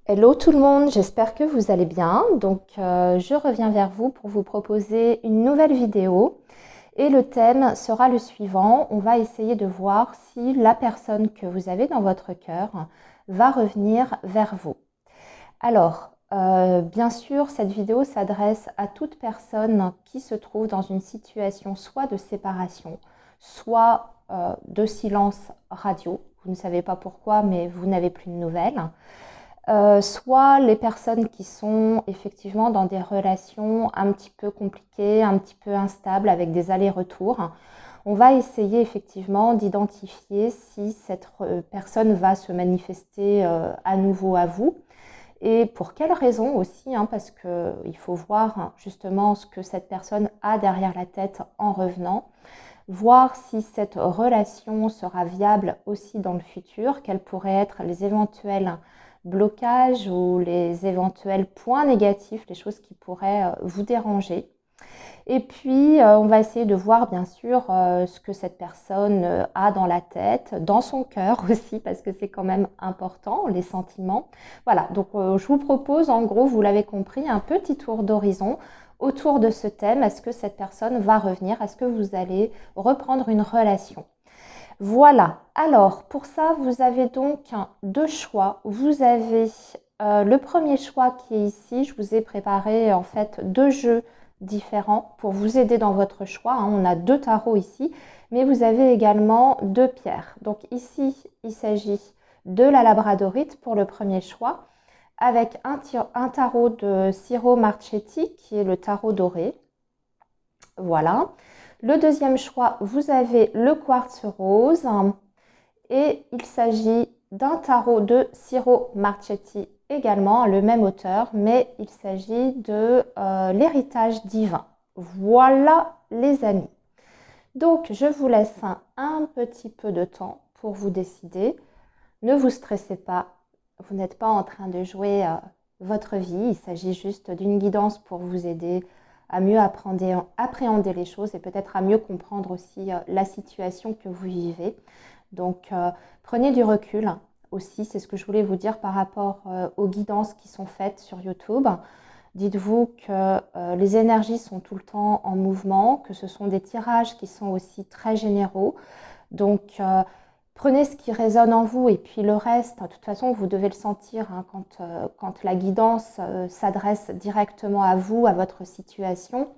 Hello tout le monde, j'espère que vous allez bien. Je reviens vers vous pour vous proposer une nouvelle vidéo et le thème sera le suivant. On va essayer de voir si la personne que vous avez dans votre cœur va revenir vers vous. Alors, bien sûr, cette vidéo s'adresse à toute personne qui se trouve dans une situation soit de séparation, soit de silence radio. Vous ne savez pas pourquoi, mais vous n'avez plus de nouvelles. Soit les personnes qui sont effectivement dans des relations un petit peu compliquées, un petit peu instables, avec des allers-retours. On va essayer effectivement d'identifier si cette personne va se manifester à nouveau à vous et pour quelles raisons aussi, parce qu'il faut voir justement ce que cette personne a derrière la tête en revenant, voir si cette relation sera viable aussi dans le futur, quels pourraient être les éventuels blocages ou les éventuels points négatifs, les choses qui pourraient vous déranger. Et puis, on va essayer de voir bien sûr ce que cette personne a dans la tête, dans son cœur aussi, parce que c'est quand même important, les sentiments. Voilà, donc je vous propose en gros, vous l'avez compris, un petit tour d'horizon autour de ce thème. Est-ce que cette personne va revenir? Est-ce que vous allez reprendre une relation? Voilà, alors pour ça, vous avez donc deux choix. Vous avez le premier choix qui est ici. Je vous ai préparé en fait deux jeux différents pour vous aider dans votre choix. On a deux tarots ici, mais vous avez également deux pierres. Donc ici, il s'agit de la labradorite pour le premier choix, avec un tarot de Ciro Marchetti qui est le tarot doré. Voilà. Le deuxième choix, vous avez le quartz rose et il s'agit d'un tarot de Ciro Marchetti également, le même auteur, mais il s'agit de l'héritage divin. Voilà les amis. Donc je vous laisse un petit peu de temps pour vous décider. Ne vous stressez pas, vous n'êtes pas en train de jouer votre vie, il s'agit juste d'une guidance pour vous aider à mieux appréhender les choses et peut-être à mieux comprendre aussi la situation que vous vivez. Donc prenez du recul aussi, c'est ce que je voulais vous dire par rapport aux guidances qui sont faites sur YouTube. Dites-vous que les énergies sont tout le temps en mouvement, que ce sont des tirages qui sont aussi très généraux. Donc prenez ce qui résonne en vous et puis le reste, de toute façon, vous devez le sentir quand la guidance s'adresse directement à vous, à votre situation.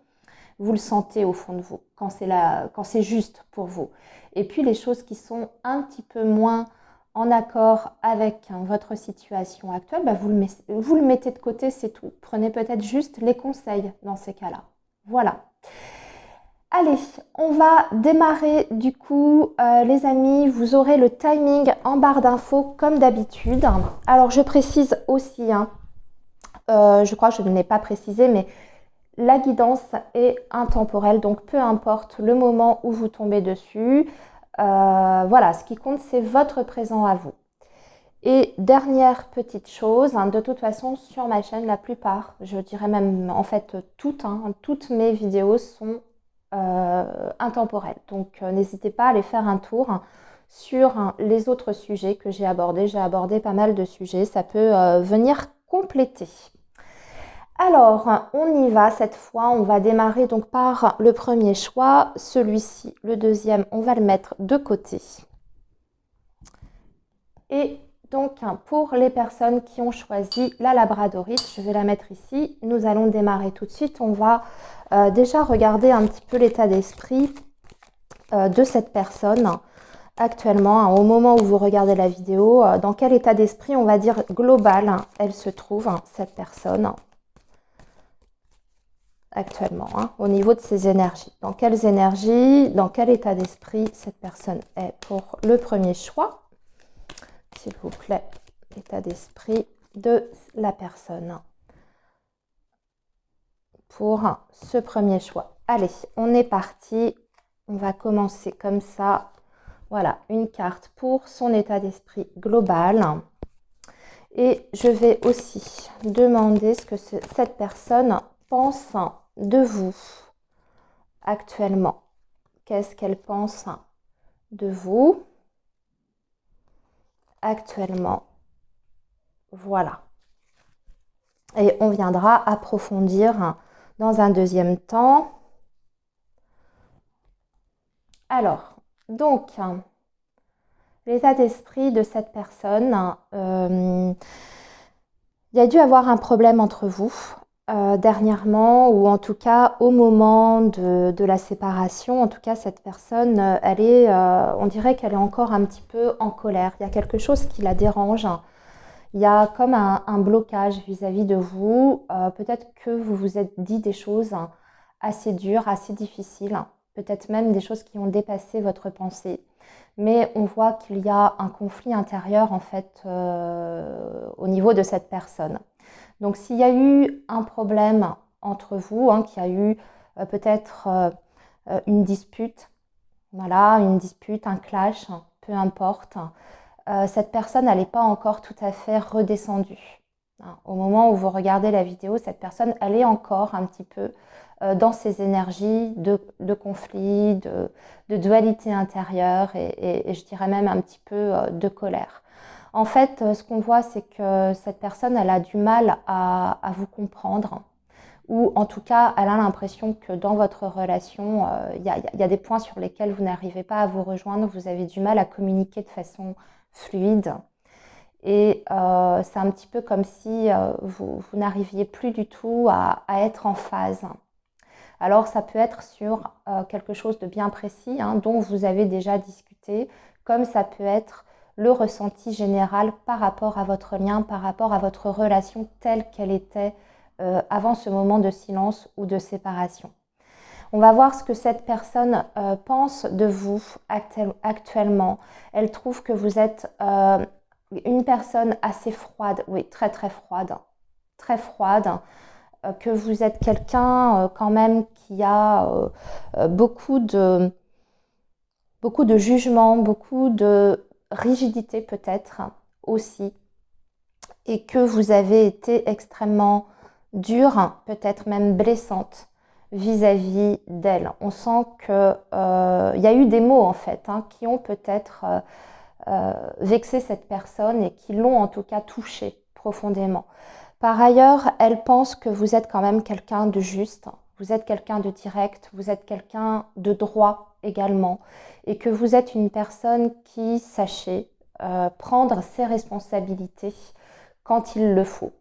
Vous le sentez au fond de vous, quand c'est juste pour vous. Et puis les choses qui sont un petit peu moins en accord avec votre situation actuelle, vous le mettez de côté, c'est tout. Prenez peut-être juste les conseils dans ces cas-là. Voilà. Allez, on va démarrer du coup, les amis. Vous aurez le timing en barre d'infos comme d'habitude. Alors je précise aussi, je crois que je ne l'ai pas précisé, mais la guidance est intemporelle, donc peu importe le moment où vous tombez dessus. Voilà, ce qui compte, c'est votre présent à vous. Et dernière petite chose, de toute façon, sur ma chaîne, la plupart, je dirais même en fait toutes mes vidéos sont intemporelles. Donc n'hésitez pas à aller faire un tour sur les autres sujets que j'ai abordés. J'ai abordé pas mal de sujets, ça peut venir compléter. Alors, on y va cette fois. On va démarrer donc par le premier choix. Celui-ci, le deuxième, on va le mettre de côté. Et donc, pour les personnes qui ont choisi la labradorite, je vais la mettre ici. Nous allons démarrer tout de suite. On va déjà regarder un petit peu l'état d'esprit de cette personne actuellement, au moment où vous regardez la vidéo. Dans quel état d'esprit, on va dire global, elle se trouve, cette personne actuellement, au niveau de ses énergies. Dans quelles énergies, dans quel état d'esprit cette personne est pour le premier choix? S'il vous plaît, l'état d'esprit de la personne pour ce premier choix. Allez, on est parti. On va commencer comme ça. Voilà, une carte pour son état d'esprit global. Et je vais aussi demander ce que cette personne pense de vous actuellement. Qu'est-ce qu'elle pense de vous actuellement? Voilà. Et on viendra approfondir dans un deuxième temps. Alors, donc, l'état d'esprit de cette personne, il y a dû avoir un problème entre vous dernièrement, ou en tout cas au moment de la séparation. En tout cas, cette personne, on dirait qu'elle est encore un petit peu en colère. Il y a quelque chose qui la dérange. Il y a comme un blocage vis-à-vis de vous. Peut-être que vous vous êtes dit des choses assez dures, assez difficiles, peut-être même des choses qui ont dépassé votre pensée. Mais on voit qu'il y a un conflit intérieur en fait au niveau de cette personne. Donc s'il y a eu un problème entre vous, qu'il y a eu peut-être une dispute, voilà, une dispute, un clash, peu importe, cette personne elle n'est pas encore tout à fait redescendue. Au moment où vous regardez la vidéo, cette personne elle est encore un petit peu dans ses énergies de conflit, de dualité intérieure et je dirais même un petit peu de colère. En fait, ce qu'on voit, c'est que cette personne, elle a du mal à vous comprendre, ou en tout cas, elle a l'impression que dans votre relation, il y a des points sur lesquels vous n'arrivez pas à vous rejoindre, vous avez du mal à communiquer de façon fluide. Et c'est un petit peu comme si vous n'arriviez plus du tout à être en phase. Alors, ça peut être sur quelque chose de bien précis, dont vous avez déjà discuté, comme ça peut être le ressenti général par rapport à votre lien, par rapport à votre relation telle qu'elle était avant ce moment de silence ou de séparation. On va voir ce que cette personne pense de vous actuellement. Elle trouve que vous êtes une personne assez froide, oui, très très froide, que vous êtes quelqu'un quand même qui a beaucoup de jugement, beaucoup de rigidité peut-être aussi, et que vous avez été extrêmement dure, peut-être même blessante vis-à-vis d'elle. On sent que y a eu des mots en fait qui ont peut-être vexé cette personne et qui l'ont en tout cas touchée profondément. Par ailleurs, elle pense que vous êtes quand même quelqu'un de juste, vous êtes quelqu'un de direct, vous êtes quelqu'un de droit également, et que vous êtes une personne qui sachez prendre ses responsabilités quand il le faut.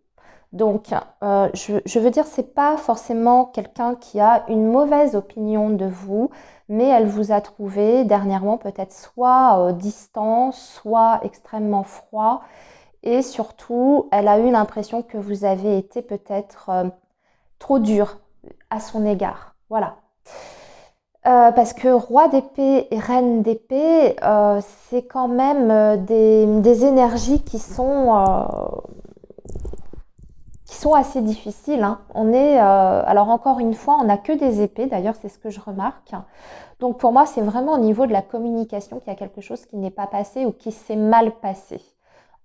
Donc, je veux dire, c'est pas forcément quelqu'un qui a une mauvaise opinion de vous, mais elle vous a trouvé dernièrement peut-être soit distant, soit extrêmement froid. Et surtout, elle a eu l'impression que vous avez été peut-être trop dur à son égard. Voilà. Parce que roi d'épée et reine d'épée, c'est quand même des énergies qui sont assez difficiles. On est, alors encore une fois, on n'a que des épées, d'ailleurs c'est ce que je remarque. Donc pour moi, c'est vraiment au niveau de la communication qu'il y a quelque chose qui n'est pas passé ou qui s'est mal passé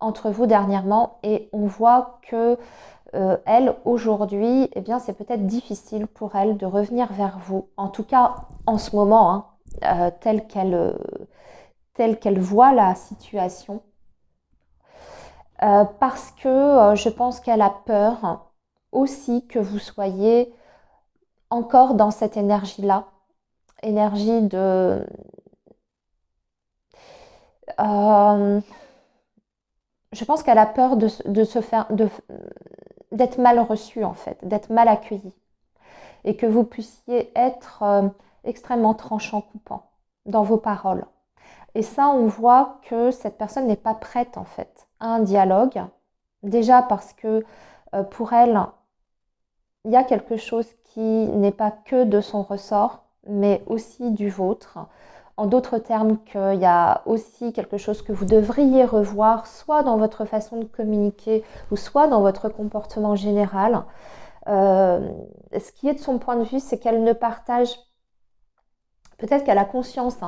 entre vous dernièrement, et on voit que elle aujourd'hui, eh bien c'est peut-être difficile pour elle de revenir vers vous, en tout cas en ce moment, telle qu'elle voit la situation, parce que je pense qu'elle a peur aussi que vous soyez encore dans cette énergie-là, énergie de je pense qu'elle a peur d'être mal reçue en fait, d'être mal accueillie, et que vous puissiez être extrêmement tranchant, coupant dans vos paroles. Et ça, on voit que cette personne n'est pas prête en fait à un dialogue, déjà parce que pour elle, il y a quelque chose qui n'est pas que de son ressort, mais aussi du vôtre. En d'autres termes, qu'il y a aussi quelque chose que vous devriez revoir, soit dans votre façon de communiquer, ou soit dans votre comportement général. Ce qui est de son point de vue, c'est qu'elle ne partage, peut-être qu'elle a conscience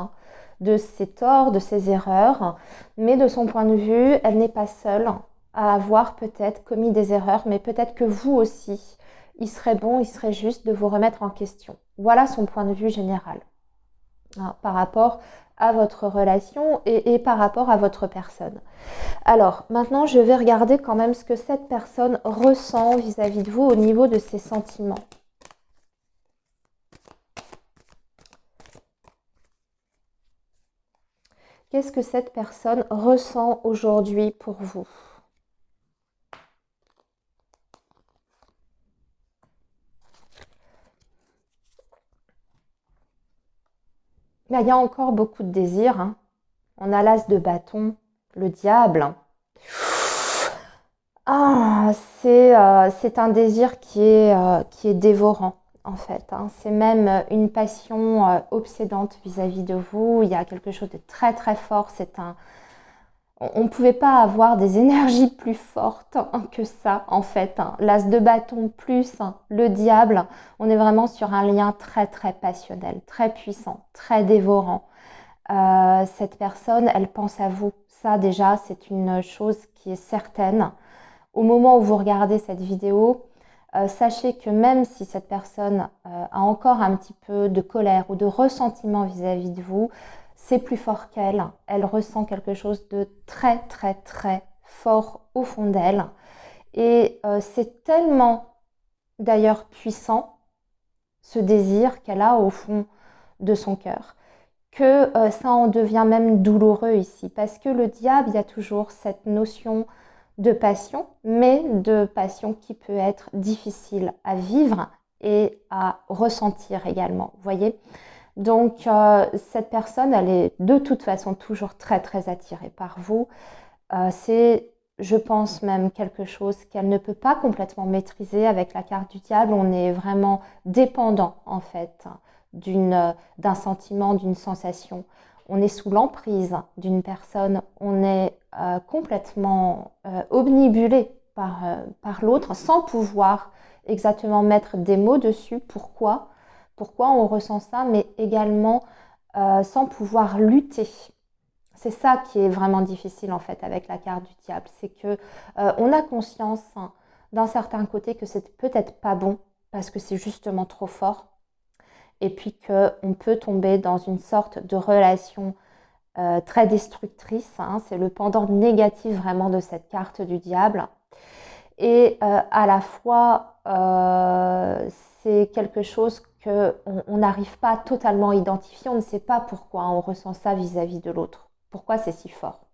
de ses torts, de ses erreurs, mais de son point de vue, elle n'est pas seule à avoir peut-être commis des erreurs, mais peut-être que vous aussi, il serait bon, il serait juste de vous remettre en question. Voilà son point de vue général par rapport à votre relation et par rapport à votre personne. Alors, maintenant, je vais regarder quand même ce que cette personne ressent vis-à-vis de vous au niveau de ses sentiments. Qu'est-ce que cette personne ressent aujourd'hui pour vous? Là, il y a encore beaucoup de désir, hein. On a l'as de bâton, le diable. Ah, c'est un désir qui est dévorant, en fait, hein. C'est même une passion obsédante vis-à-vis de vous. Il y a quelque chose de très très fort. On ne pouvait pas avoir des énergies plus fortes que ça, en fait, hein. L'as de bâton plus le diable, on est vraiment sur un lien très très passionnel, très puissant, très dévorant. Cette personne, elle pense à vous. Ça déjà, c'est une chose qui est certaine. Au moment où vous regardez cette vidéo, sachez que même si cette personne a encore un petit peu de colère ou de ressentiment vis-à-vis de vous, c'est plus fort qu'elle. Elle ressent quelque chose de très très très fort au fond d'elle. Et c'est tellement d'ailleurs puissant, ce désir qu'elle a au fond de son cœur, que ça en devient même douloureux ici. Parce que le diable, il y a toujours cette notion de passion, mais de passion qui peut être difficile à vivre et à ressentir également, vous voyez. Donc cette personne, elle est de toute façon toujours très très attirée par vous. C'est, je pense même, quelque chose qu'elle ne peut pas complètement maîtriser. Avec la carte du diable, on est vraiment dépendant en fait d'un sentiment, d'une sensation. On est sous l'emprise d'une personne, on est complètement obnubilé par l'autre sans pouvoir exactement mettre des mots dessus. Pourquoi on ressent ça, mais également sans pouvoir lutter. C'est ça qui est vraiment difficile en fait avec la carte du diable, c'est que on a conscience d'un certain côté que c'est peut-être pas bon parce que c'est justement trop fort, et puis qu'on peut tomber dans une sorte de relation très destructrice, hein. C'est le pendant négatif vraiment de cette carte du diable. Et à la fois, c'est quelque chose qu'on n'arrive pas à totalement identifier. On ne sait pas pourquoi on ressent ça vis-à-vis de l'autre. Pourquoi c'est si fort.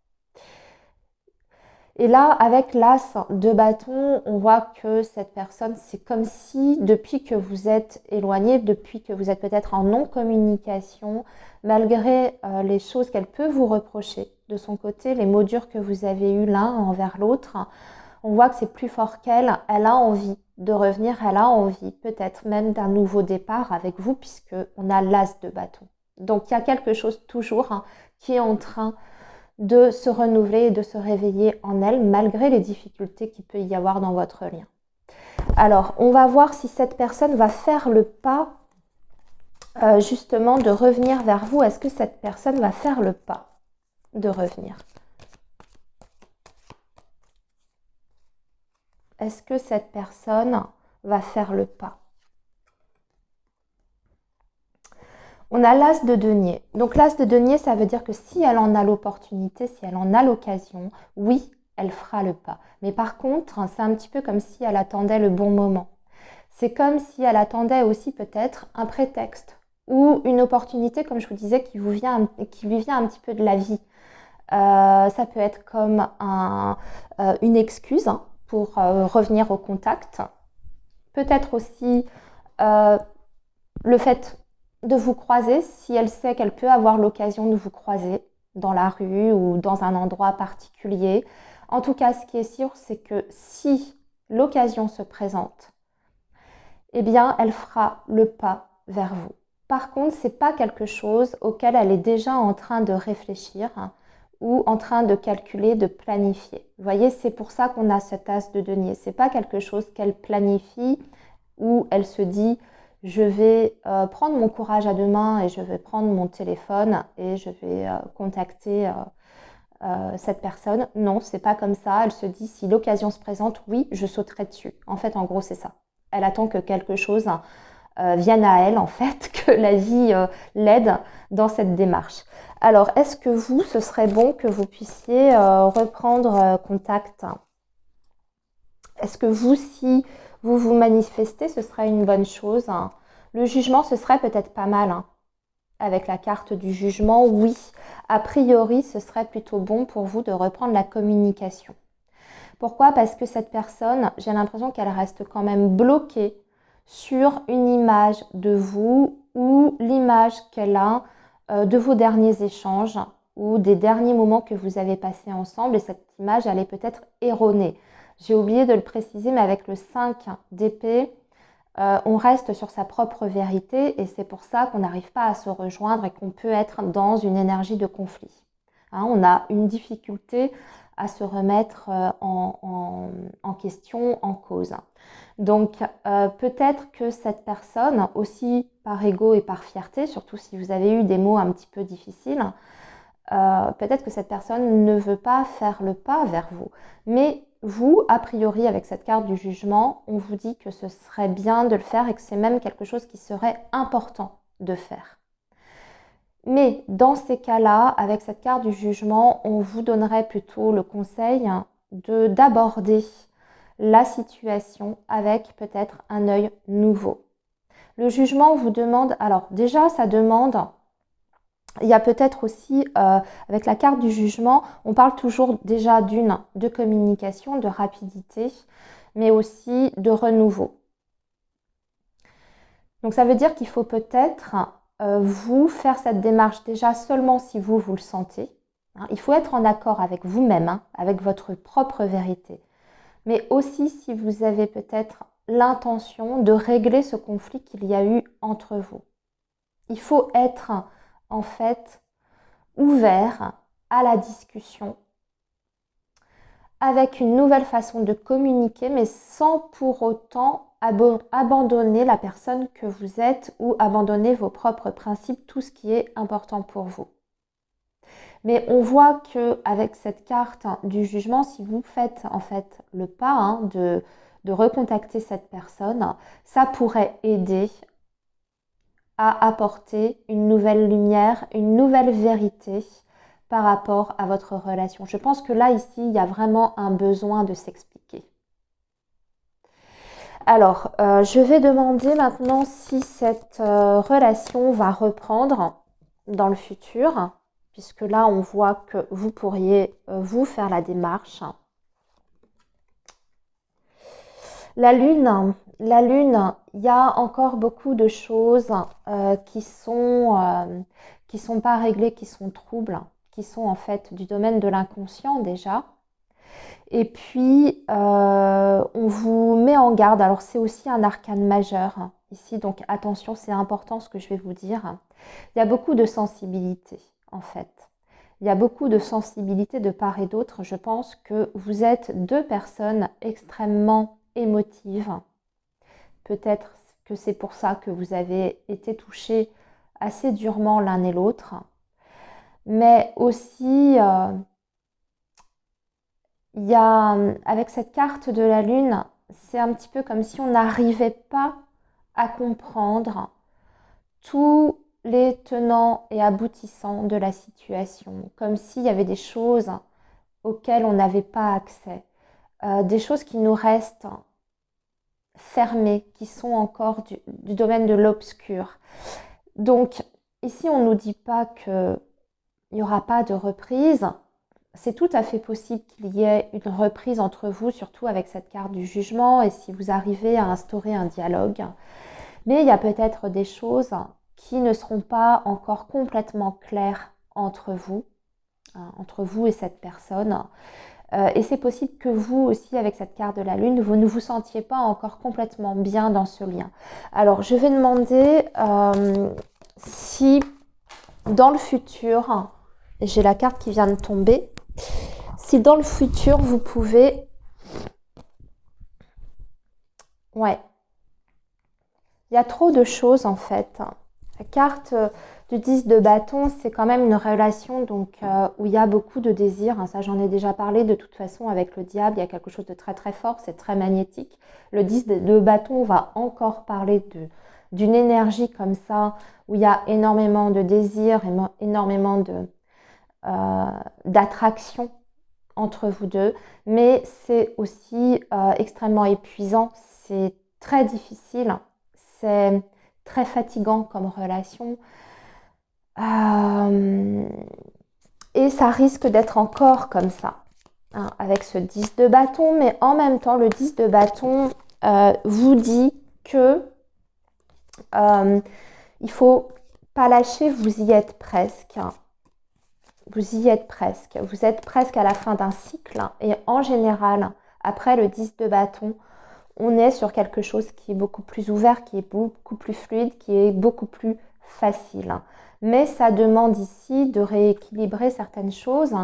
Et là, avec l'as de bâton, on voit que cette personne, c'est comme si depuis que vous êtes éloigné, depuis que vous êtes peut-être en non-communication, malgré les choses qu'elle peut vous reprocher de son côté, les mots durs que vous avez eus l'un envers l'autre, on voit que c'est plus fort qu'elle. Elle a envie de revenir, elle a envie peut-être même d'un nouveau départ avec vous, puisqu'on a l'as de bâton. Donc il y a quelque chose toujours qui est en train de se renouveler et de se réveiller en elle, malgré les difficultés qu'il peut y avoir dans votre lien. Alors, on va voir si cette personne va faire le pas, justement, de revenir vers vous. Est-ce que cette personne va faire le pas de revenir? Est-ce que cette personne va faire le pas? On a l'as de denier. Donc l'as de denier, ça veut dire que si elle en a l'opportunité, si elle en a l'occasion, oui, elle fera le pas. Mais par contre, c'est un petit peu comme si elle attendait le bon moment. C'est comme si elle attendait aussi peut-être un prétexte ou une opportunité, comme je vous disais, qui lui vient un petit peu de la vie. Ça peut être comme une excuse pour revenir au contact. Peut-être aussi le fait de vous croiser, si elle sait qu'elle peut avoir l'occasion de vous croiser dans la rue ou dans un endroit particulier. En tout cas, ce qui est sûr, c'est que si l'occasion se présente, eh bien, elle fera le pas vers vous. Par contre, ce n'est pas quelque chose auquel elle est déjà en train de réfléchir ou en train de calculer, de planifier. Vous voyez, c'est pour ça qu'on a cet as de denier. Ce n'est pas quelque chose qu'elle planifie ou elle se dit « je vais prendre mon courage à deux mains et je vais prendre mon téléphone et je vais contacter cette personne ». Non, c'est pas comme ça. Elle se dit « si l'occasion se présente, oui, je sauterai dessus ». En fait, en gros, c'est ça. Elle attend que quelque chose vienne à elle en fait, que la vie l'aide dans cette démarche. Alors, est-ce que vous, ce serait bon que vous puissiez reprendre contact? Est-ce que vous, si vous vous manifestez, ce serait une bonne chose? Le jugement, ce serait peut-être pas mal. Avec la carte du jugement, oui. A priori, ce serait plutôt bon pour vous de reprendre la communication. Pourquoi? Parce que cette personne, j'ai l'impression qu'elle reste quand même bloquée sur une image de vous ou l'image qu'elle a de vos derniers échanges ou des derniers moments que vous avez passés ensemble. Et cette image, elle est peut-être erronée. J'ai oublié de le préciser, mais avec le 5 d'épée, on reste sur sa propre vérité et c'est pour ça qu'on n'arrive pas à se rejoindre et qu'on peut être dans une énergie de conflit. On a une difficulté à se remettre en question, en cause. Donc peut-être que cette personne, aussi par ego et par fierté, surtout si vous avez eu des mots un petit peu difficiles, peut-être que cette personne ne veut pas faire le pas vers vous. Mais vous, a priori, avec cette carte du jugement, on vous dit que ce serait bien de le faire et que c'est même quelque chose qui serait important de faire. Mais dans ces cas-là, avec cette carte du jugement, on vous donnerait plutôt le conseil d'aborder la situation avec peut-être un œil nouveau. Le jugement vous demande, alors déjà ça demande, il y a peut-être aussi, avec la carte du jugement, on parle toujours déjà de communication, de rapidité, mais aussi de renouveau. Donc ça veut dire qu'il faut peut-être vous faire cette démarche déjà seulement si vous le sentez. Il faut être en accord avec vous-même, avec votre propre vérité. Mais aussi si vous avez peut-être l'intention de régler ce conflit qu'il y a eu entre vous. Il faut être en fait ouvert à la discussion avec une nouvelle façon de communiquer, mais sans pour autant abandonner la personne que vous êtes ou abandonner vos propres principes, tout ce qui est important pour vous. Mais on voit que avec cette carte du jugement, si vous faites en fait le pas de recontacter cette personne, ça pourrait aider à apporter une nouvelle lumière, une nouvelle vérité par rapport à votre relation. Je pense que là, ici, il y a vraiment un besoin de s'expliquer. Alors, je vais demander maintenant si cette relation va reprendre dans le futur, puisque là, on voit que vous pourriez vous faire la démarche. La lune, il y a encore beaucoup de choses qui sont pas réglées, qui sont troubles, qui sont en fait du domaine de l'inconscient déjà. Et puis, on vous met en garde. Alors, c'est aussi un arcane majeur ici, donc attention, c'est important ce que je vais vous dire. Il y a beaucoup de sensibilité, en fait. Il y a beaucoup de sensibilité de part et d'autre. Je pense que vous êtes deux personnes extrêmement émotives. Peut-être que c'est pour ça que vous avez été touchés assez durement l'un et l'autre. Mais aussi, il y a, avec cette carte de la lune, c'est un petit peu comme si on n'arrivait pas à comprendre tous les tenants et aboutissants de la situation, comme s'il y avait des choses auxquelles on n'avait pas accès, des choses qui nous restent fermées, qui sont encore du domaine de l'obscur. Donc ici, on ne nous dit pas qu'il n'y aura pas de reprise. C'est tout à fait possible qu'il y ait une reprise entre vous, surtout avec cette carte du jugement et si vous arrivez à instaurer un dialogue. Mais il y a peut-être des choses qui ne seront pas encore complètement claires entre vous et cette personne. Et c'est possible que vous aussi, avec cette carte de la lune, vous ne vous sentiez pas encore complètement bien dans ce lien. Alors, je vais demander si dans le futur, j'ai la carte qui vient de tomber, si dans le futur, vous pouvez... Ouais. Il y a trop de choses en fait. La carte du 10 de bâton, c'est quand même une relation donc, où il y a beaucoup de désirs. Ça, j'en ai déjà parlé de toute façon avec le diable. Il y a quelque chose de très très fort, c'est très magnétique. Le 10 de bâton va encore parler d'une énergie comme ça, où il y a énormément de désir, énormément d'attraction entre vous deux, mais c'est aussi extrêmement épuisant, c'est très difficile, c'est très fatigant comme relation. Et ça risque d'être encore comme ça, hein, avec ce 10 de bâton, mais en même temps, le 10 de bâton vous dit que il faut pas lâcher, vous y êtes presque. Vous y êtes presque. Vous êtes presque à la fin d'un cycle. Et en général, après le 10 de bâton, on est sur quelque chose qui est beaucoup plus ouvert, qui est beaucoup plus fluide, qui est beaucoup plus facile. Mais ça demande ici de rééquilibrer certaines choses.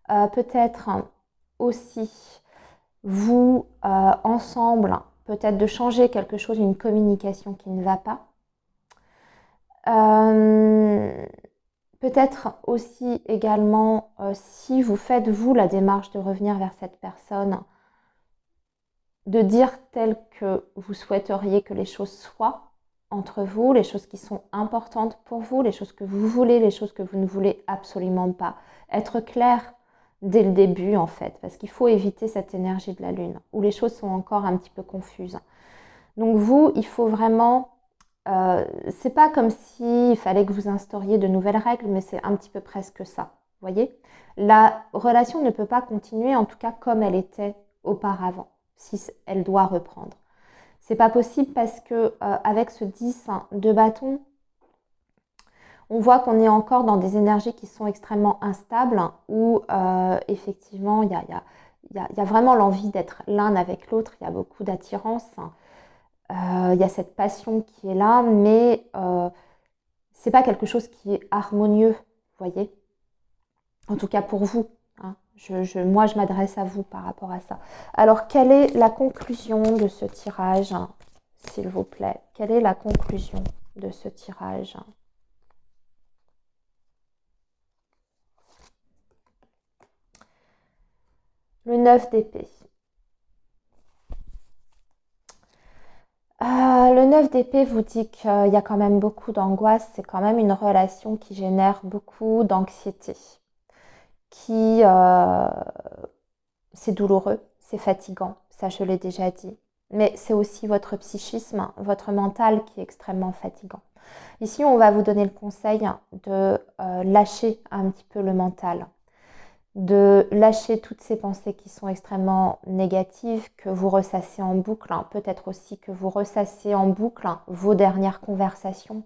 Peut-être aussi, vous, ensemble, peut-être de changer quelque chose, une communication qui ne va pas. Peut-être aussi également, si vous faites, vous, la démarche de revenir vers cette personne, de dire tel que vous souhaiteriez que les choses soient entre vous, les choses qui sont importantes pour vous, les choses que vous voulez, les choses que vous ne voulez absolument pas. Être clair dès le début, en fait, parce qu'il faut éviter cette énergie de la lune, où les choses sont encore un petit peu confuses. Donc vous, il faut vraiment... c'est pas comme s'il fallait que vous instauriez de nouvelles règles, mais c'est un petit peu presque ça, vous voyez. La relation ne peut pas continuer, en tout cas comme elle était auparavant, si elle doit reprendre. C'est pas possible parce que avec ce 10 de bâton, on voit qu'on est encore dans des énergies qui sont extrêmement instables, où effectivement il y a vraiment l'envie d'être l'un avec l'autre, il y a beaucoup d'attirance. Il y a cette passion qui est là, mais c'est pas quelque chose qui est harmonieux, vous voyez. En tout cas pour vous, hein. Moi, je m'adresse à vous par rapport à ça. Alors, quelle est la conclusion de ce tirage, s'il vous plaît? Quelle est la conclusion de ce tirage? Le 9 d'épée. Le 9 d'épée vous dit qu'il y a quand même beaucoup d'angoisse, c'est quand même une relation qui génère beaucoup d'anxiété, qui c'est douloureux, c'est fatigant, ça je l'ai déjà dit, mais c'est aussi votre psychisme, votre mental qui est extrêmement fatigant. Ici, on va vous donner le conseil de lâcher un petit peu le mental, de lâcher toutes ces pensées qui sont extrêmement négatives, que vous ressassez en boucle, peut-être aussi que vous ressassez en boucle vos dernières conversations,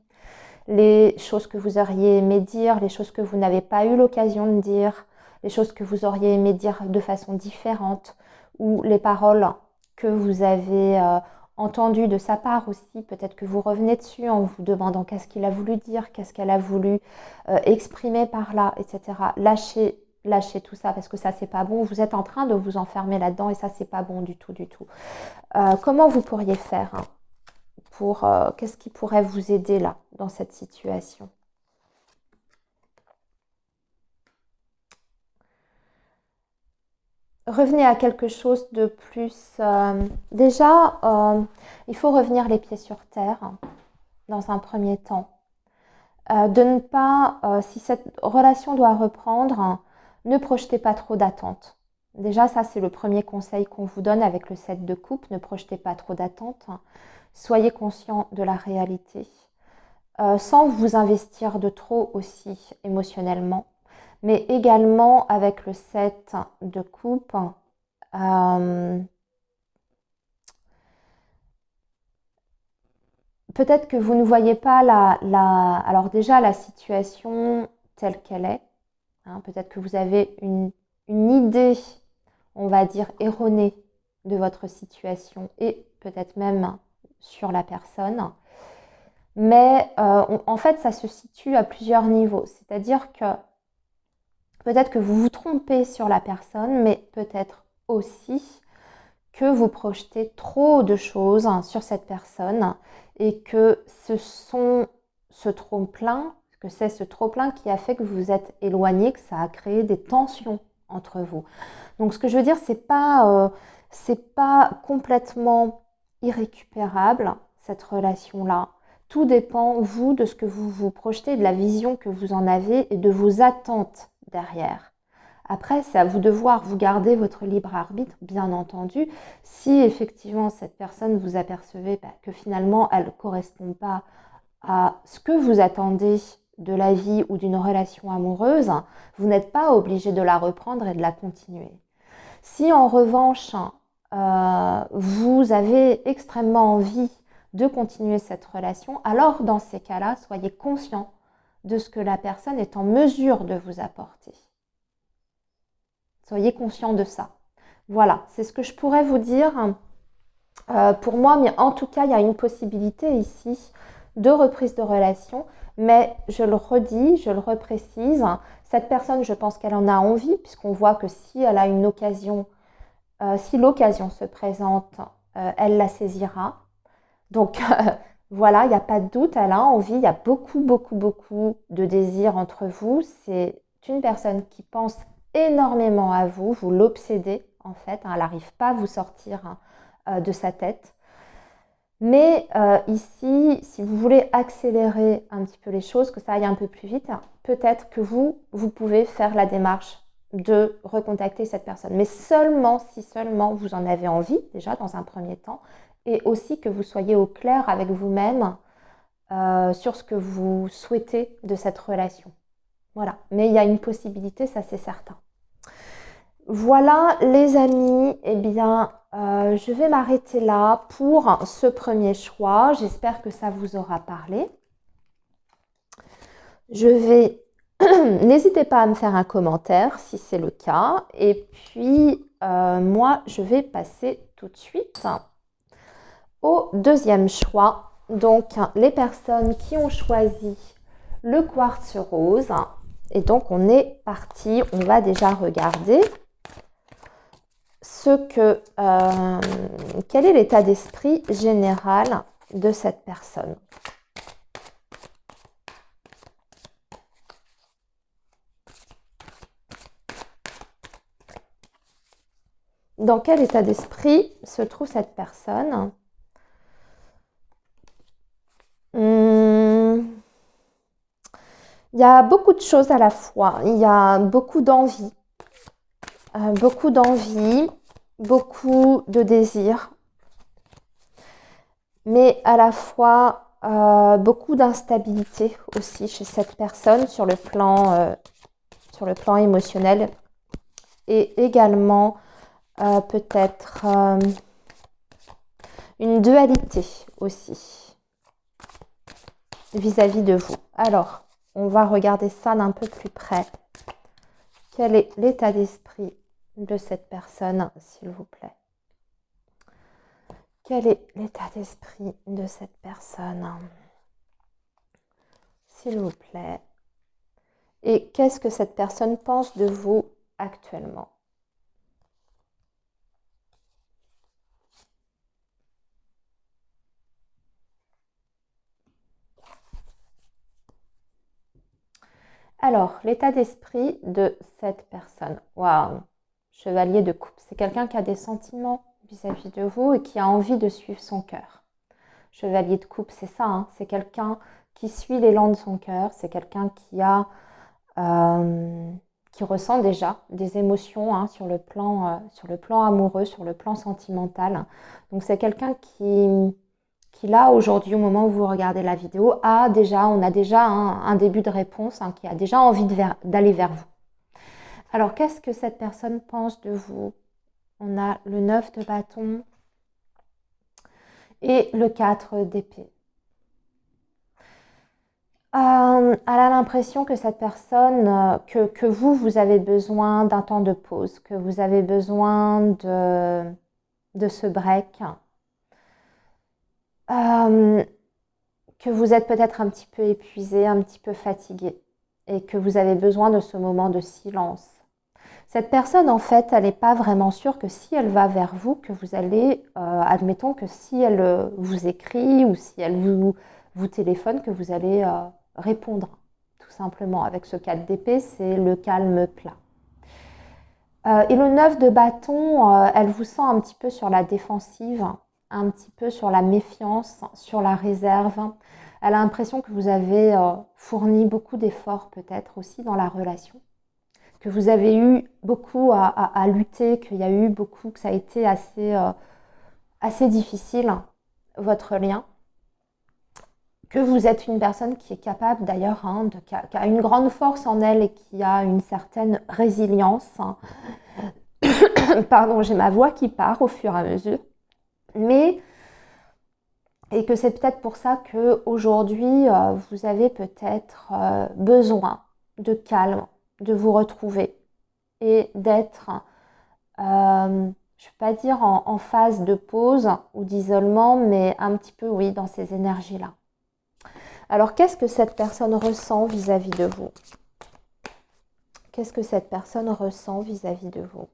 les choses que vous auriez aimé dire, les choses que vous n'avez pas eu l'occasion de dire, les choses que vous auriez aimé dire de façon différente, ou les paroles que vous avez entendues de sa part aussi. Peut-être que vous revenez dessus en vous demandant qu'est-ce qu'il a voulu dire, qu'est-ce qu'elle a voulu exprimer par là, etc. Lâchez tout ça parce que ça c'est pas bon. Vous êtes en train de vous enfermer là-dedans et ça c'est pas bon du tout, du tout. Comment vous pourriez faire pour qu'est-ce qui pourrait vous aider là dans cette situation? Revenez à quelque chose de plus. Déjà, il faut revenir les pieds sur terre dans un premier temps. De ne pas, si cette relation doit reprendre, ne projetez pas trop d'attentes. Déjà, ça c'est le premier conseil qu'on vous donne avec le 7 de coupe. Ne projetez pas trop d'attentes. Soyez conscient de la réalité. Sans vous investir de trop aussi émotionnellement, mais également avec le 7 de coupe, peut-être que vous ne voyez pas alors déjà la situation telle qu'elle est, hein, peut-être que vous avez une idée, on va dire, erronée de votre situation et peut-être même sur la personne. Mais en fait, ça se situe à plusieurs niveaux. C'est-à-dire que peut-être que vous vous trompez sur la personne, mais peut-être aussi que vous projetez trop de choses sur cette personne et que ce trop-plein, que c'est ce trop-plein qui a fait que vous vous êtes éloigné, que ça a créé des tensions entre vous. Donc ce que je veux dire, c'est pas complètement irrécupérable, cette relation-là. Tout dépend, vous, de ce que vous vous projetez, de la vision que vous en avez et de vos attentes derrière. Après, c'est à vous de voir, vous gardez votre libre arbitre, bien entendu. Si effectivement cette personne, vous apercevez que finalement elle ne correspond pas à ce que vous attendez de la vie ou d'une relation amoureuse, vous n'êtes pas obligé de la reprendre et de la continuer. Si en revanche, vous avez extrêmement envie de continuer cette relation, alors dans ces cas-là, soyez conscient de ce que la personne est en mesure de vous apporter. Soyez conscient de ça. Voilà, c'est ce que je pourrais vous dire pour moi, mais en tout cas, il y a une possibilité ici de reprise de relation, mais je le redis, je le reprécise, cette personne, je pense qu'elle en a envie, puisqu'on voit que si elle a une occasion, si l'occasion se présente, elle la saisira. Donc voilà, il n'y a pas de doute, elle a envie, il y a beaucoup de désir entre vous. C'est une personne qui pense énormément à vous, vous l'obsédez en fait, elle n'arrive pas à vous sortir de sa tête. Mais ici, si vous voulez accélérer un petit peu les choses, que ça aille un peu plus vite, peut-être que vous pouvez faire la démarche de recontacter cette personne. Mais seulement si seulement vous en avez envie, déjà dans un premier temps, et aussi que vous soyez au clair avec vous-même sur ce que vous souhaitez de cette relation. Voilà, mais il y a une possibilité, ça c'est certain. Voilà les amis, eh bien je vais m'arrêter là pour ce premier choix. J'espère que ça vous aura parlé. Je vais, n'hésitez pas à me faire un commentaire si c'est le cas. Et puis moi, je vais passer tout de suite au deuxième choix. Donc les personnes qui ont choisi le quartz rose. Et donc on est parti, on va déjà regarder quel est l'état d'esprit général de cette personne. Dans quel état d'esprit se trouve cette personne? Il y a beaucoup de choses à la fois. Il y a beaucoup d'envie, beaucoup de désir, mais à la fois beaucoup d'instabilité aussi chez cette personne sur le plan émotionnel et également peut-être une dualité aussi vis-à-vis de vous. Alors, on va regarder ça d'un peu plus près. Quel est l'état d'esprit de cette personne, s'il vous plaît? Quel est l'état d'esprit de cette personne, s'il vous plaît? Et qu'est-ce que cette personne pense de vous actuellement? Alors, l'état d'esprit de cette personne. Waouh! Chevalier de coupe. C'est quelqu'un qui a des sentiments vis-à-vis de vous et qui a envie de suivre son cœur. Chevalier de coupe, c'est ça. Hein, c'est quelqu'un qui suit l'élan de son cœur. C'est quelqu'un qui ressent déjà des émotions hein, sur le plan amoureux, sur le plan sentimental. Donc, c'est quelqu'un qui là, aujourd'hui, au moment où vous regardez la vidéo, on a déjà un début de réponse, hein, qui a déjà envie d'aller vers vous. Alors, qu'est-ce que cette personne pense de vous? On a le 9 de bâton et le 4 d'épée. Elle a l'impression que cette personne, que vous avez besoin d'un temps de pause, que vous avez besoin de ce break. Que vous êtes peut-être un petit peu épuisé, un petit peu fatigué et que vous avez besoin de ce moment de silence. Cette personne, en fait, elle n'est pas vraiment sûre que si elle va vers vous, que vous allez, admettons que si elle vous écrit ou si elle vous téléphone, que vous allez répondre, tout simplement. Avec ce 4 d'épée, c'est le calme plat. Et le 9 de bâton, elle vous sent un petit peu sur la défensive, un petit peu sur la méfiance, sur la réserve. Elle a l'impression que vous avez fourni beaucoup d'efforts peut-être aussi dans la relation, que vous avez eu beaucoup à lutter, qu'il y a eu beaucoup, que ça a été assez difficile, votre lien. Que vous êtes une personne qui est capable d'ailleurs, qui a une grande force en elle et qui a une certaine résilience. Pardon, j'ai ma voix qui part au fur et à mesure. Et que c'est peut-être pour ça qu'aujourd'hui, vous avez peut-être besoin de calme, de vous retrouver et d'être, je ne vais pas dire en phase de pause ou d'isolement, mais un petit peu, oui, dans ces énergies-là. Alors, qu'est-ce que cette personne ressent vis-à-vis de vous? Qu'est-ce que cette personne ressent vis-à-vis de vous?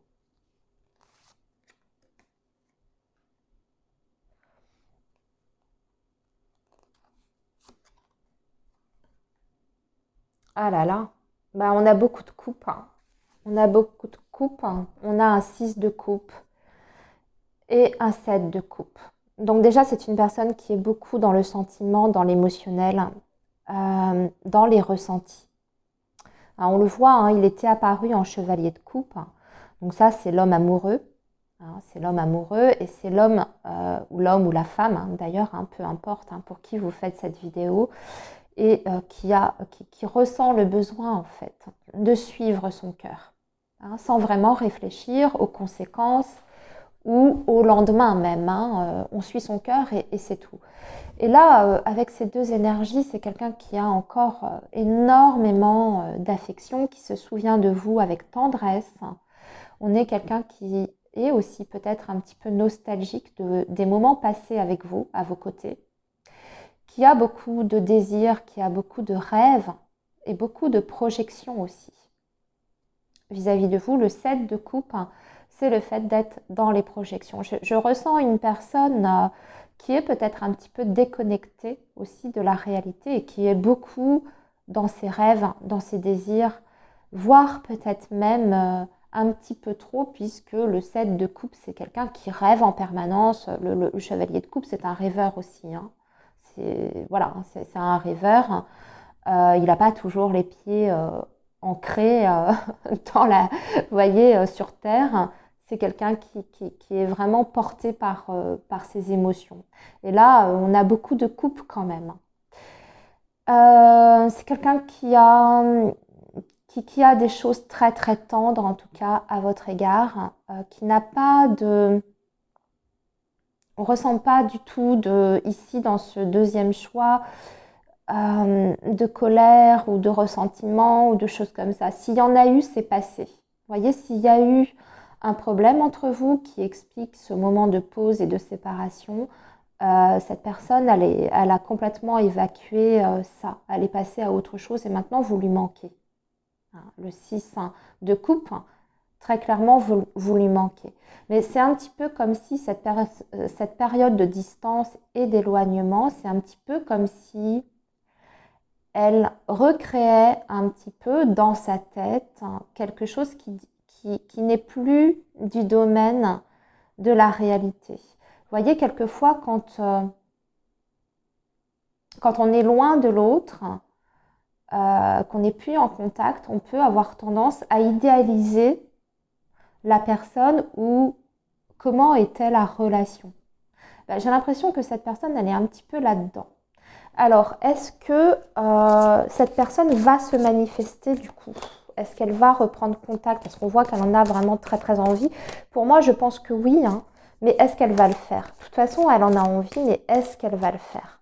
Ah là là, bah, on a beaucoup de coupes. On a beaucoup de coupes. On a un 6 de coupe et un 7 de coupe. Donc déjà, c'est une personne qui est beaucoup dans le sentiment, dans l'émotionnel, dans les ressentis. Alors, on le voit, il était apparu en chevalier de coupe. Donc ça, c'est l'homme amoureux. C'est l'homme amoureux et c'est l'homme ou la femme, d'ailleurs, peu importe pour qui vous faites cette vidéo, et qui ressent le besoin, en fait, de suivre son cœur, sans vraiment réfléchir aux conséquences ou au lendemain même. On suit son cœur et c'est tout. Et là, avec ces deux énergies, c'est quelqu'un qui a encore énormément d'affection, qui se souvient de vous avec tendresse. On est quelqu'un qui est aussi peut-être un petit peu nostalgique des moments passés avec vous, à vos côtés, qui a beaucoup de désirs, qui a beaucoup de rêves et beaucoup de projections aussi. Vis-à-vis de vous, le 7 de coupe, c'est le fait d'être dans les projections. Je ressens une personne qui est peut-être un petit peu déconnectée aussi de la réalité et qui est beaucoup dans ses rêves, dans ses désirs, voire peut-être même un petit peu trop, puisque le 7 de coupe, c'est quelqu'un qui rêve en permanence. Le chevalier de coupe, c'est un rêveur aussi. C'est un rêveur. Il n'a pas toujours les pieds ancrés vous voyez, sur terre. C'est quelqu'un qui est vraiment porté par ses émotions. Et là, on a beaucoup de coupes quand même. C'est quelqu'un qui a des choses très très tendres, en tout cas, à votre égard, qui n'a pas de... On ne ressent pas du tout ici, dans ce deuxième choix, de colère ou de ressentiment ou de choses comme ça. S'il y en a eu, c'est passé. Vous voyez, s'il y a eu un problème entre vous qui explique ce moment de pause et de séparation, cette personne, elle a complètement évacué ça. Elle est passée à autre chose et maintenant, vous lui manquez. Le 6 de coupe, très clairement, vous lui manquez. Mais c'est un petit peu comme si cette période de distance et d'éloignement, c'est un petit peu comme si elle recréait un petit peu dans sa tête quelque chose qui n'est plus du domaine de la réalité. Vous voyez, quelquefois, quand on est loin de l'autre, qu'on n'est plus en contact, on peut avoir tendance à idéaliser la personne ou comment était la relation. J'ai l'impression que cette personne, elle est un petit peu là-dedans. Alors, est-ce que cette personne va se manifester du coup? Est-ce qu'elle va reprendre contact? Est-ce qu'on voit qu'elle en a vraiment très très envie? Pour moi, je pense que oui, mais est-ce qu'elle va le faire? De toute façon, elle en a envie, mais est-ce qu'elle va le faire?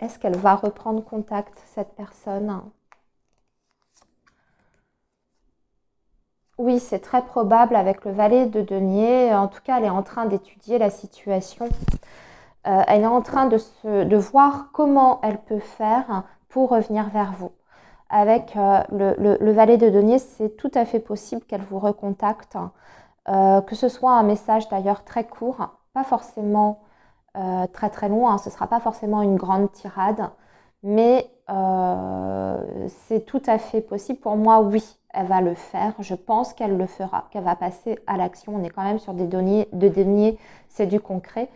Est-ce qu'elle va reprendre contact, cette personne? Oui, c'est très probable avec le valet de denier. En tout cas, elle est en train d'étudier la situation. Elle est en train de voir comment elle peut faire pour revenir vers vous. Avec le valet de denier, c'est tout à fait possible qu'elle vous recontacte, que ce soit un message d'ailleurs très court, pas forcément très très long, ce ne sera pas forcément une grande tirade, mais c'est tout à fait possible. Pour moi, oui, elle va le faire. Je pense qu'elle le fera, qu'elle va passer à l'action. On est quand même sur des deniers, c'est du concret.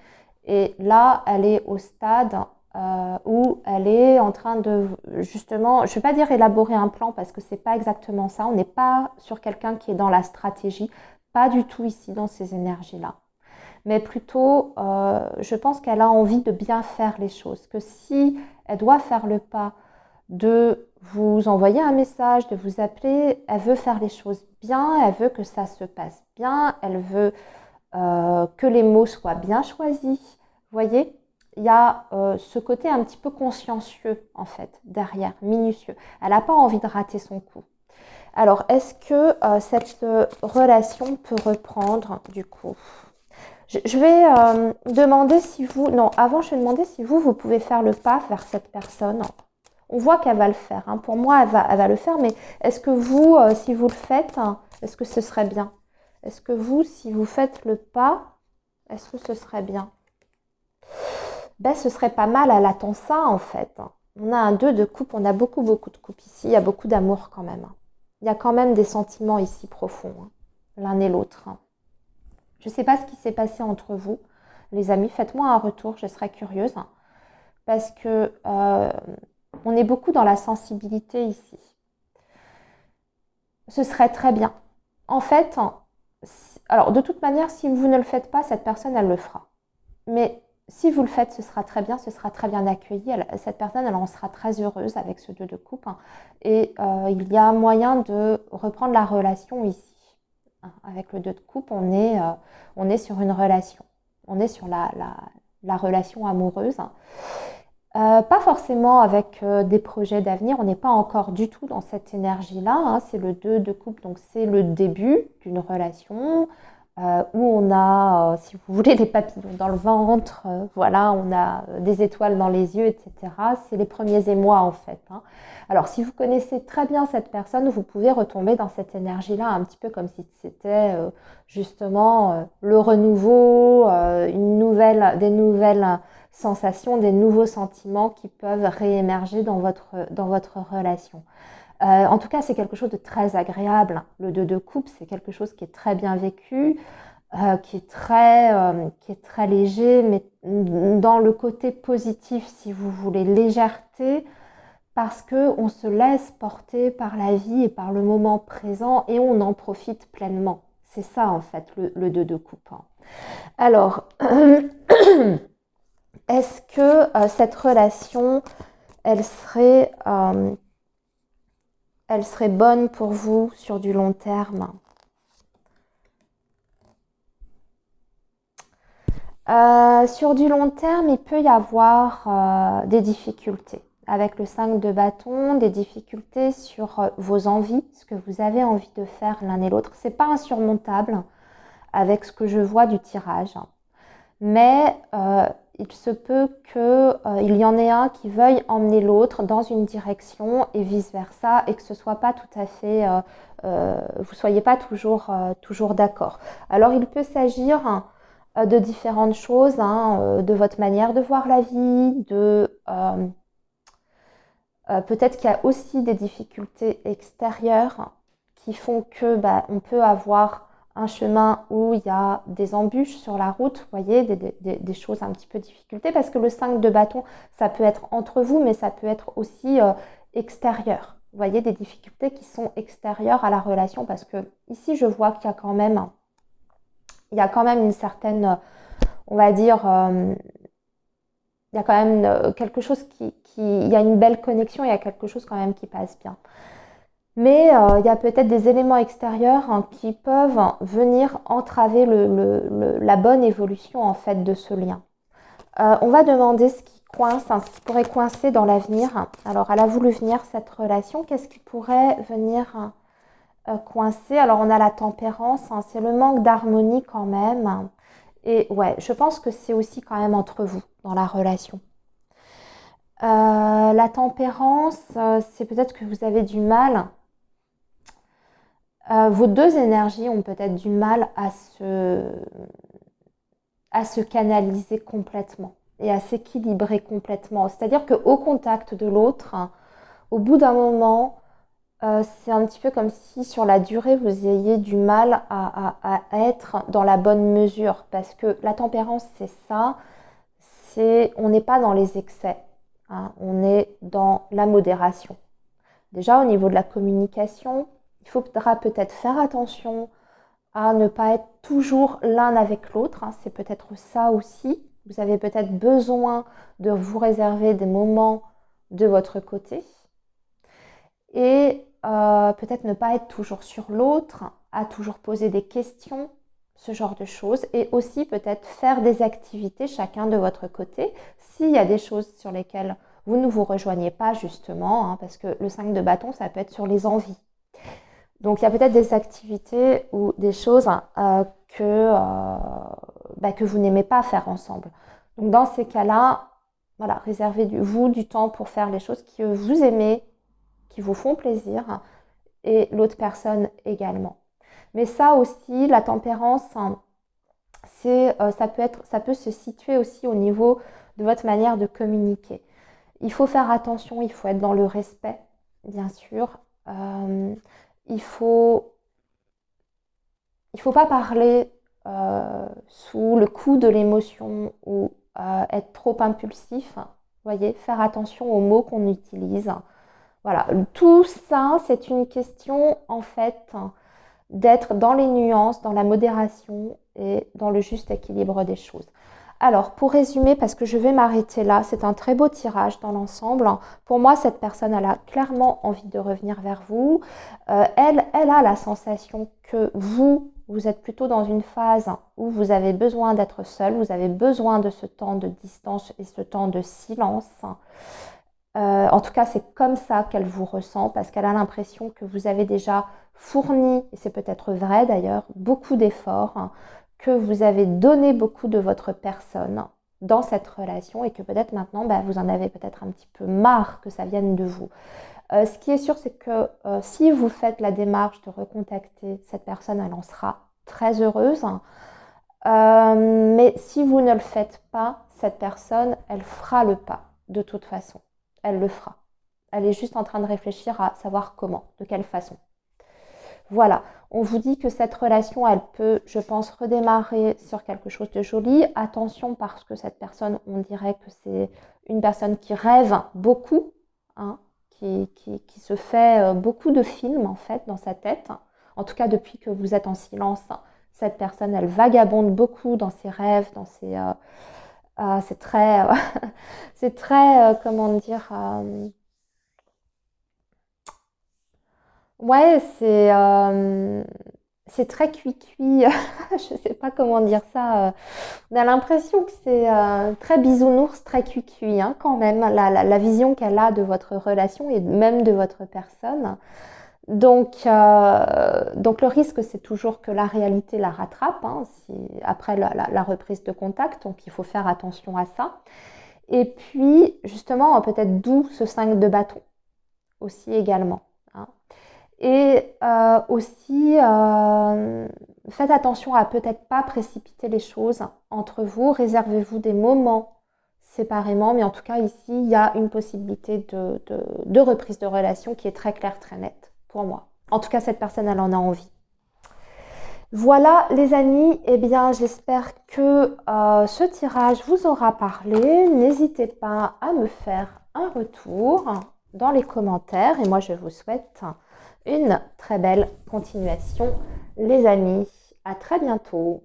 Et là, elle est au stade où elle est en train de, justement, je ne vais pas dire élaborer un plan parce que ce n'est pas exactement ça. On n'est pas sur quelqu'un qui est dans la stratégie, pas du tout ici dans ces énergies-là. Mais plutôt, je pense qu'elle a envie de bien faire les choses, que si elle doit faire le pas de vous envoyer un message, de vous appeler, elle veut faire les choses bien, elle veut que ça se passe bien, elle veut que les mots soient bien choisis. Vous voyez, il y a ce côté un petit peu consciencieux en fait, derrière, minutieux. Elle n'a pas envie de rater son coup. Alors, est-ce que cette relation peut reprendre du coup? Je vais demander si vous... Non, avant, je vais demander si vous pouvez faire le pas vers cette personne. On voit qu'elle va le faire. Hein. Pour moi, elle va le faire, mais est-ce que vous, si vous le faites, est-ce que ce serait bien? Est-ce que vous, si vous faites le pas, est-ce que ce serait bien? Ben, ce serait pas mal, elle attend ça en fait. On a un 2 de coupe, on a beaucoup de coupe ici, il y a beaucoup d'amour quand même. Il y a quand même des sentiments ici profonds, hein, l'un et l'autre. Je ne sais pas ce qui s'est passé entre vous, les amis, faites-moi un retour, je serais curieuse. Parce que on est beaucoup dans la sensibilité ici. Ce serait très bien. En fait, alors de toute manière, si vous ne le faites pas, cette personne, elle le fera. Mais si vous le faites, ce sera très bien accueilli. Cette personne, elle en sera très heureuse avec ce 2 de coupe. Hein. Et il y a moyen de reprendre la relation ici. Hein. Avec le 2 de coupe, on est sur une relation. On est sur la relation amoureuse. Hein. Pas forcément avec des projets d'avenir, on n'est pas encore du tout dans cette énergie-là. Hein. C'est le 2 de coupe, donc c'est le début d'une relation où on a, si vous voulez, des papillons dans le ventre, voilà, on a des étoiles dans les yeux, etc. C'est les premiers émois en fait. Hein. Alors si vous connaissez très bien cette personne, vous pouvez retomber dans cette énergie-là un petit peu comme si c'était justement le renouveau, des nouvelles sensations, des nouveaux sentiments qui peuvent réémerger dans votre relation. En tout cas, c'est quelque chose de très agréable. Le 2 de coupe, c'est quelque chose qui est très bien vécu, qui est très léger, mais dans le côté positif, si vous voulez, légèreté, parce qu'on se laisse porter par la vie et par le moment présent et on en profite pleinement. C'est ça, en fait, le 2 de coupe. Alors... Est-ce que cette relation, elle serait bonne pour vous sur du long terme? Sur du long terme, il peut y avoir des difficultés. Avec le 5 de bâton, des difficultés sur vos envies, ce que vous avez envie de faire l'un et l'autre. C'est pas insurmontable avec ce que je vois du tirage. Mais il se peut qu'il y en ait un qui veuille emmener l'autre dans une direction et vice-versa, et que ce soit pas tout à fait, vous soyez pas toujours d'accord. Alors il peut s'agir de différentes choses, hein, de votre manière de voir la vie, peut-être qu'il y a aussi des difficultés extérieures qui font que on peut avoir un chemin où il y a des embûches sur la route, vous voyez, des choses un petit peu difficultés, parce que le 5 de bâton, ça peut être entre vous, mais ça peut être aussi extérieur. Vous voyez, des difficultés qui sont extérieures à la relation, parce que ici, je vois qu'il y a quand même une certaine, on va dire, il y a quand même quelque chose il y a une belle connexion, il y a quelque chose quand même qui passe bien. Mais il y a peut-être des éléments extérieurs hein, qui peuvent venir entraver la bonne évolution en fait de ce lien. On va demander ce qui coince, hein, ce qui pourrait coincer dans l'avenir. Alors, elle a voulu venir cette relation. Qu'est-ce qui pourrait venir coincer? Alors, on a la tempérance, hein, c'est le manque d'harmonie quand même. Et ouais, je pense que c'est aussi quand même entre vous dans la relation. La tempérance, c'est peut-être que vous avez du mal. Vos deux énergies ont peut-être du mal à se canaliser complètement et à s'équilibrer complètement. C'est-à-dire qu'au contact de l'autre, hein, au bout d'un moment, c'est un petit peu comme si sur la durée, vous ayez du mal à être dans la bonne mesure. Parce que la tempérance, c'est ça. on n'est pas dans les excès, hein, on est dans la modération. Déjà, au niveau de la communication, il faudra peut-être faire attention à ne pas être toujours l'un avec l'autre, hein, c'est peut-être ça aussi. Vous avez peut-être besoin de vous réserver des moments de votre côté. Et peut-être ne pas être toujours sur l'autre, à toujours poser des questions, ce genre de choses. Et aussi peut-être faire des activités chacun de votre côté. S'il y a des choses sur lesquelles vous ne vous rejoignez pas justement, hein, parce que le 5 de bâton, ça peut être sur les envies. Donc il y a peut-être des activités ou des choses que vous n'aimez pas faire ensemble. Donc dans ces cas-là, voilà, réservez-vous du temps pour faire les choses que vous aimez, qui vous font plaisir, et l'autre personne également. Mais ça aussi, la tempérance, hein, ça peut se situer aussi au niveau de votre manière de communiquer. Il faut faire attention, il faut être dans le respect, bien sûr. Il faut pas parler sous le coup de l'émotion ou être trop impulsif. Vous voyez, faire attention aux mots qu'on utilise. Voilà, tout ça, c'est une question en fait d'être dans les nuances, dans la modération et dans le juste équilibre des choses. Alors, pour résumer, parce que je vais m'arrêter là, c'est un très beau tirage dans l'ensemble. Pour moi, cette personne, elle a clairement envie de revenir vers vous. Elle a la sensation que vous êtes plutôt dans une phase où vous avez besoin d'être seul, vous avez besoin de ce temps de distance et ce temps de silence. En tout cas, c'est comme ça qu'elle vous ressent parce qu'elle a l'impression que vous avez déjà fourni, et c'est peut-être vrai d'ailleurs, beaucoup d'efforts, que vous avez donné beaucoup de votre personne dans cette relation et que peut-être maintenant, vous en avez peut-être un petit peu marre que ça vienne de vous. Ce qui est sûr, c'est que si vous faites la démarche de recontacter cette personne, elle en sera très heureuse. Mais si vous ne le faites pas, cette personne, elle fera le pas de toute façon. Elle le fera. Elle est juste en train de réfléchir à savoir comment, de quelle façon. Voilà, on vous dit que cette relation, elle peut, je pense, redémarrer sur quelque chose de joli. Attention parce que cette personne, on dirait que c'est une personne qui rêve beaucoup, hein, qui se fait beaucoup de films en fait dans sa tête. En tout cas, depuis que vous êtes en silence, cette personne, elle vagabonde beaucoup dans ses rêves, dans ses... c'est très... c'est très, comment dire... Ouais, c'est très cuit-cuit. Je sais pas comment dire ça. On a l'impression que c'est très bisounours, très cuit-cuit, hein, quand même, la vision qu'elle a de votre relation et même de votre personne. Donc le risque, c'est toujours que la réalité la rattrape, hein, après la reprise de contact. Donc il faut faire attention à ça. Et puis, justement, peut-être d'où ce 5 de bâton aussi également, hein. Et aussi, faites attention à peut-être pas précipiter les choses entre vous. Réservez-vous des moments séparément. Mais en tout cas, ici, il y a une possibilité de reprise de relation qui est très claire, très nette pour moi. En tout cas, cette personne, elle en a envie. Voilà les amis, eh bien j'espère que ce tirage vous aura parlé. N'hésitez pas à me faire un retour dans les commentaires et moi je vous souhaite une très belle continuation les amis. À très bientôt.